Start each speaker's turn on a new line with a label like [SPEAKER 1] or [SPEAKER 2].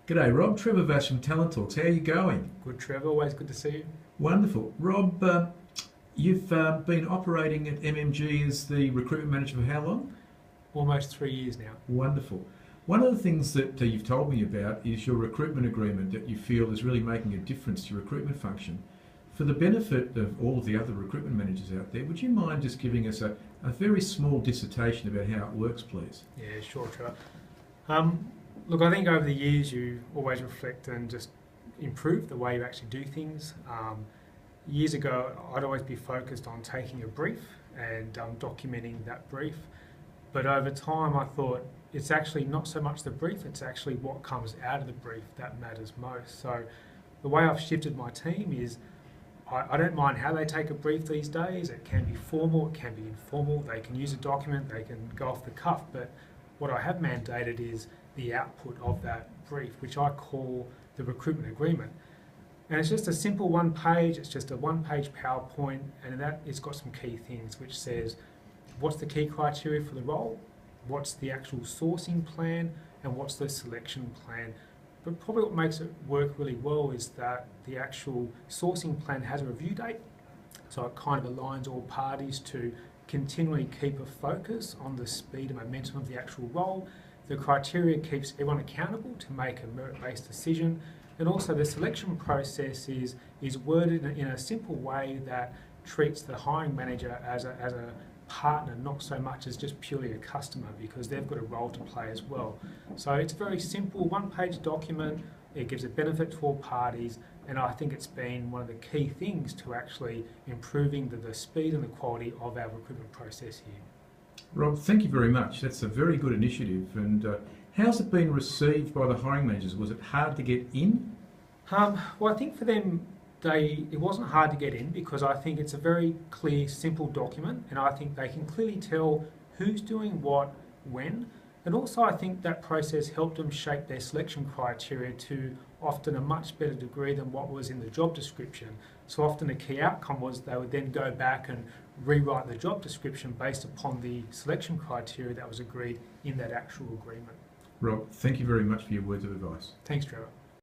[SPEAKER 1] G'day Rob, Trevor Vas from TalentTalks. How are you going?
[SPEAKER 2] Good, Trevor. Always good to see you.
[SPEAKER 1] Wonderful. Rob, you've been operating at MMG as the Recruitment Manager for how long?
[SPEAKER 2] Almost 3 years now.
[SPEAKER 1] Wonderful. One of the things that you've told me about is your recruitment agreement that you feel is really making a difference to your recruitment function. For the benefit of all of the other recruitment managers out there, would you mind just giving us a very small dissertation about how it works, please?
[SPEAKER 2] Yeah, sure, Trevor. Look, I think over the years you always reflect and just improve the way you actually do things. Years ago, I'd always be focused on taking a brief and documenting that brief. But over time, I thought it's actually not so much the brief, it's actually what comes out of the brief that matters most. So the way I've shifted my team is I don't mind how they take a brief these days. It can be formal, it can be informal. They can use a document, they can go off the cuff. But what I have mandated is the output of that brief, which I call the recruitment agreement. And it's just a simple one page, it's just a one-page PowerPoint, and that it's got some key things which says what's the key criteria for the role, what's the actual sourcing plan, and what's the selection plan. But probably what makes it work really well is that the actual sourcing plan has a review date, so it kind of aligns all parties to continually keep a focus on the speed and momentum of the actual role. The criteria keeps everyone accountable to make a merit-based decision, and also the selection process is worded in a simple way that treats the hiring manager as a partner, not so much as just purely a customer, because they've got a role to play as well. So it's a very simple one-page document. It gives a benefit to all parties, and I think it's been one of the key things to actually improving the speed and the quality of our recruitment process here.
[SPEAKER 1] Rob, thank you very much. That's a very good initiative. And how's it been received by the hiring managers? Was it hard to get in?
[SPEAKER 2] Well, I think for them, it wasn't hard to get in because I think it's a very clear, simple document, and I think they can clearly tell who's doing what, when. And also I think that process helped them shape their selection criteria to often a much better degree than what was in the job description. So often a key outcome was they would then go back and rewrite the job description based upon the selection criteria that was agreed in that actual agreement.
[SPEAKER 1] Rob, thank you very much for your words of advice.
[SPEAKER 2] Thanks, Trevor.